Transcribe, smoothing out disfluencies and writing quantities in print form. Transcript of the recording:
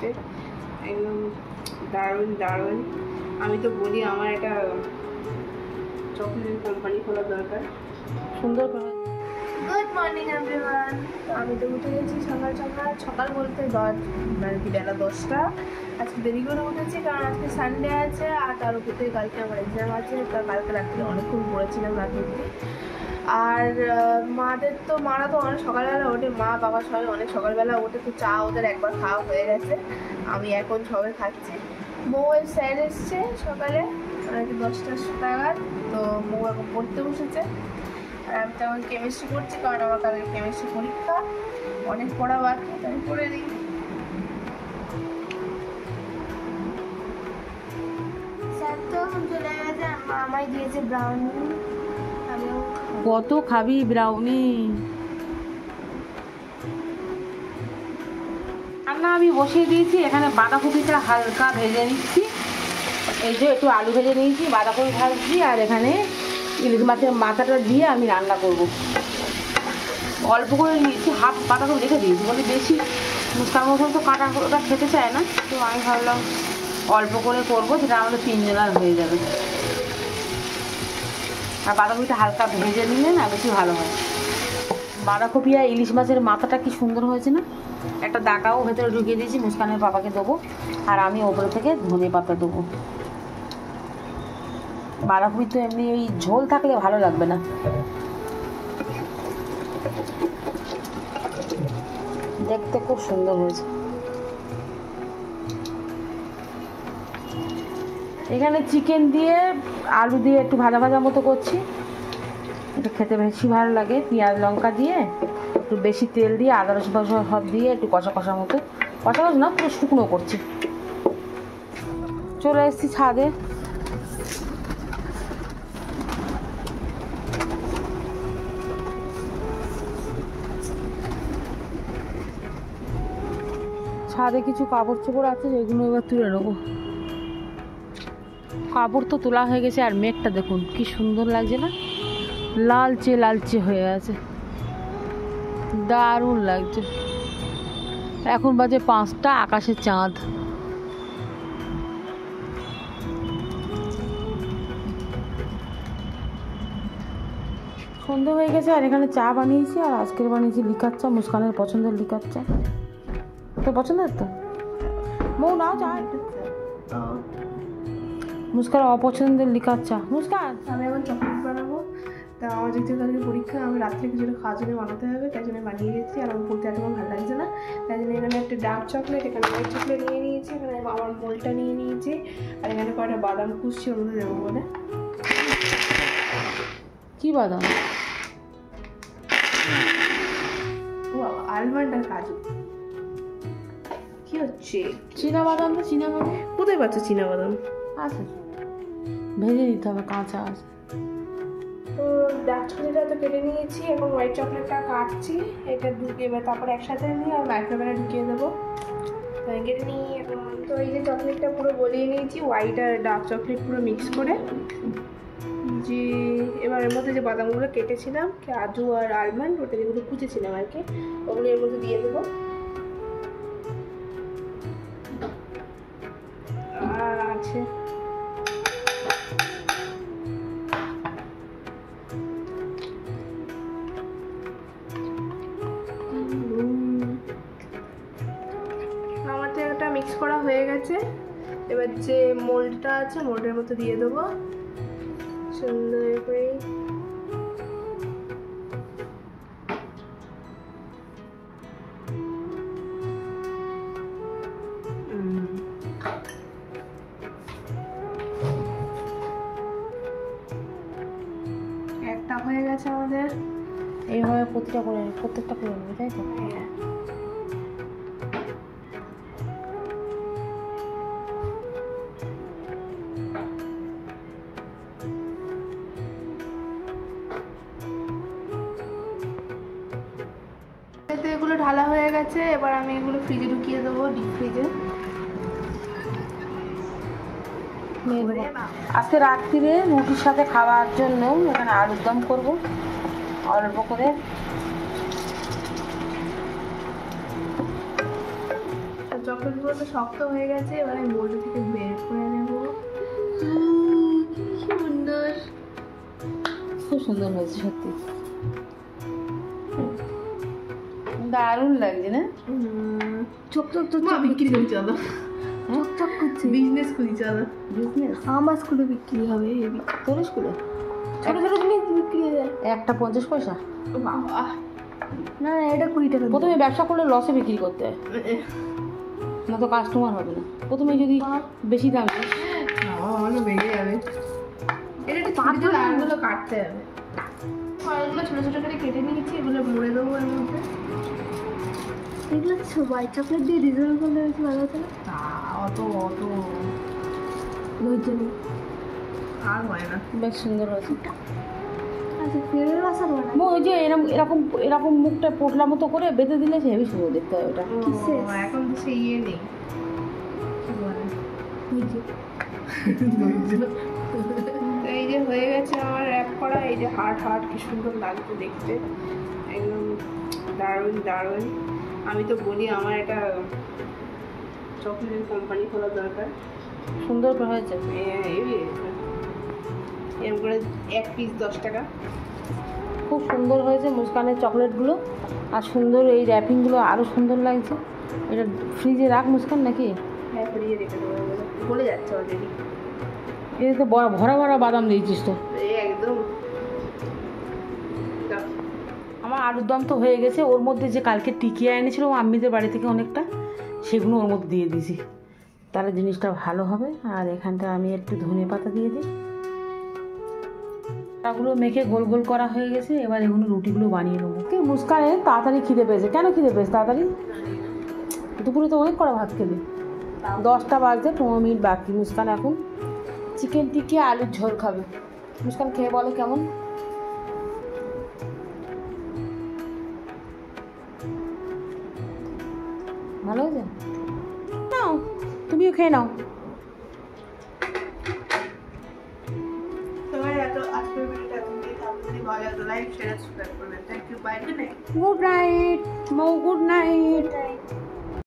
খেতে, একদম দারুণ দারুণ। আমি তো বলি আমার একটা চকলেটের কোম্পানি খোলা দরকার। সুন্দর করে। Good morning everyone. আমি তো উঠে গেছি সকাল সকাল, সকাল বলতে মানে কি বেলা 10টা। আজকে দেরি করে উঠেছি কারণ আজকে সানডে আছে, আর তার উপর থেকে কালকে আমার এক্সাম আছে। কালকে রাত্রে অনেকক্ষণ পড়েছিলাম রাত অবধি। আর মারা তো অনেক সকালবেলা ওঠে, মা বাবা সবাই অনেক সকালবেলা ওঠে, তো চা ওদের একবার খাওয়া হয়ে গেছে। আমি এখন সবে খাচ্ছি। বউয়ের স্যার এসছে সকালে 10টা নাগাদ, তো বউ এখন পড়তে বসেছে। আর আমি তেমন কেমিস্ট্রি করছি কারণ আমার কালকে কেমিস্ট্রি পরীক্ষা, অনেক পড়া বাকি, তাই পড়ে নিই। স্যার তো চলে গেছে, আমায় দিয়েছে ব্রাউনি। কত খাবি ব্রাউনি? রান্না আমি বসিয়ে দিয়েছি, এখানে বাঁধাকপিটা হালকা ভেজে নিচ্ছি। এই যে একটু আলু ভেজে নিয়েছি, বাঁধাকপি ভাজছি, আর এখানে ইলিশ মাছের মাথাটা দিয়ে আমি রান্না করব। অল্প করে নিয়েছি, হাফ বাঁধাকপি রেখে দিয়েছি, বলে বেশি মুস্কার মতন তো কাটা ওটা খেতে চায় না, তো আমি ভাবলাম অল্প করে করবো, যেটা আমাদের 3 জনের হয়ে যাবে। আর বাঁধাকপিটা হালকা ভেজে নিলে না বেশি ভালো হয়। বাঁধাকপি আর ইলিশ মাছের মাথাটা কি সুন্দর হয়েছে না? একটা দাকাও ভেতরে ঢুকিয়ে দিয়েছি, মুস্কানের বাবাকে দেবো, আর আমি ওপরে থেকে ধনে পাতা দেবো। বাঁধাকপি তো এমনি ওই ঝোল থাকলে ভালো লাগবে না। দেখতে খুব সুন্দর হয়েছে। এখানে চিকেন দিয়ে আলু দিয়ে একটু ভাজা ভাজা মতো করছি, এটা খেতে বেশি ভালো লাগে। পেঁয়াজ লঙ্কা দিয়ে একটু বেশি তেল দিয়ে আদা রসুন সব দিয়ে একটু কষা কষা মতো, কষা কষা না পুরো শুকনো করছি। চলে এসেছি ছাদে। ছাদে কিছু কাপড় চোপড় আছে, যেগুলো এবার তুলে নেবো। কাপড় তো তোলা হয়ে গেছে, আর মেঘটা দেখুন কি সুন্দর লাগছে না, লালচে লালচে হয়ে আছে, দারুণ লাগছে। এখন বাজে 5টা, আকাশে চাঁদ। সন্ধে হয়ে গেছে, আর এখানে চা বানিয়েছি, আর আজকের বানিয়েছি লিকার চা, মুস্কানের পছন্দের লিকার চা। তো পছন্দের তো মৌ নাও চা। মুস্কান অপছন্দের লিকার চা। মুস্কান আমি এখন চকলেট বানাবো, তা আমার যেহেতু কালকে পরীক্ষা, আমি রাত্রে কিছুটা খাওয়ার জন্য বানাতে হবে, তাই জন্য বানিয়ে গেছি। আর আমার পড়তে একদম ভালো লাগছে না, তাই জন্য এখানে একটা ডার্ক চকলেট, এখানে হোয়াইট চকলেট নিয়ে নিয়েছি, এখানে আমার মোলটা নিয়ে নিয়েছি, আর এখানে কয়েকটা বাদাম কুচছি ওর মধ্যে দেবো বলে। কি বাদাম? ও আলমন্ড আর কাজু। কি হচ্ছে? চীনা বাদাম তো, চীনা বাদাম কোথায় পাচ্ছ চীনা বাদাম? আছে, ভেজে দিতে হবে, কাঁচা আছে। তো ডার্ক চকলেটটা তো কেটে নিয়েছি, এখন হোয়াইট চকলেটটা কাটছি, এটা ঢুকিয়ে তারপরে একসাথে নিয়ে আমি মাইক্রোওভেনে ঢুকিয়ে দেবো। কেটে নিই এখন। তো এই যে চকলেটটা পুরো গলিয়ে নিয়েছি, হোয়াইট আর ডার্ক চকলেট পুরো মিক্স করে, যে এবার এর মধ্যে যে বাদামগুলো কেটেছিলাম, কাজু আর আলমন্ড, ওটা যেগুলো কুচেছিলাম আর কি, ওগুলো এর মধ্যে দিয়ে দেবো। আর আছে আমার তো একটা মিক্স করা হয়ে গেছে। এবার যে মোল্ডটা আছে, মোল্ডের মতো দিয়ে দেবো সুন্দর করে। একটা হয়ে গেছে আমাদের। এইভাবে প্রত্যেকটা করে নেবে, তাই তো? এগুলো ঢালা হয়ে গেছে, এবার আমি এগুলো ফ্রিজে ঢুকিয়ে দেবো, ডিপ ফ্রিজে। আজকে রাত্রিরে রুটির সাথে খাওয়ার জন্য এখানে আলুর দম করবো অল্প করে। চকলেট পুরো শক্ত হয়ে গেছে, এবার আমি বোর্ড থেকে বের করে নেব। সুন্দর, খুব সুন্দর হয়েছে সত্যি, দারুণ লাগছে না? চক চক চক চক বিক্রি করি চলো, চক চক করছে, বিজনেস করি চলো। বিজনেস আমার স্কুলে বিক্রি হবে, তোর স্কুলে ছোট ছোট জিনিস বিক্রি হবে, একটা 50 পয়সা? বাবা না, এটা 20 টাকা। প্রথমে ব্যবসা করলে লসে বিক্রি করতে হয়, না তো কাস্টমার হবে না। প্রথমে যদি বেশি দাম দিস ভালো বেড়ে যাবে। এটা একটু পাতলা, লাইনগুলো কাটতে হবে। ফলগুলো ছোটো ছোটো করে কেটে নিয়েছি, এগুলো মুড়ে দেবো এর মধ্যে। এগুলো সবাই চকলেট দিয়ে ডিজাইন করলে বেশি ভালো হতো না? অত অত ওই জন্য আর হয় না। বেশ সুন্দর হয়েছে। আচ্ছা, ফেরের বাসা হয় না? ওই যে এরকম এরকম এরকম মুখটা পোটলা মতো করে বেঁধে দিলে সে হেবি সুন্দর দেখতে হয় ওটা। এখন তো সে ইয়ে নেই, এই যে হয়ে গেছে আমার র্যাপ করা। এই যে হার্ট হার্ট কি সুন্দর লাগছে দেখতে, একদম দারুণ দারুণ। আমি তো বলি আমার একটা চকলেটের কোম্পানি খোলা দরকার। সুন্দর হয়েছে, এরকম করে 1 পিস 10 টাকা। খুব সুন্দর হয়েছে মুস্কানের চকলেটগুলো, আর সুন্দর এই র্যাপিংগুলো আরও সুন্দর লাগছে। এটা ফ্রিজে রাখ মুস্কান নাকি? হ্যাঁ, ফ্রিজে রেখে দেবো, বলে যাচ্ছে অলরেডি। এটা তো ভরা ভরা বাদাম দিয়েছিস তো একদম। আমার আলুর দম তো হয়ে গেছে। ওর মধ্যে যে কালকে টিকিয়া এনেছিল আম্মিদের বাড়ি থেকে অনেকটা, সেগুলো ওর মধ্যে দিয়ে দিয়েছি, তাহলে জিনিসটা ভালো হবে। আর এখানটা আমি একটু ধনে পাতা দিয়ে দিই। আটাগুলো মেখে গোল গোল করা হয়ে গেছে, এবার এগুলো রুটিগুলো বানিয়ে নেবো। কি মুস্কানে তাড়াতাড়ি খিদে পেয়েছে, কেন খিদে পেয়েছে তাড়াতাড়ি? দুপুরে তো অনেক করা ভাত খেলি, 10টা বাজতে 15 মিনিট বাকি। মুস্কান এখন চিকেন টিকিয়া আলুর ঝোল খাবে। মুস্কান খেয়ে বলো কেমন? ভালো হয়েছে? নাও, তুমিও খেয়ে নাও। লাইক শেয়ার সাবস্ক্রাইব করবেন। Thank you, bye, good night. Good night Mou, good night.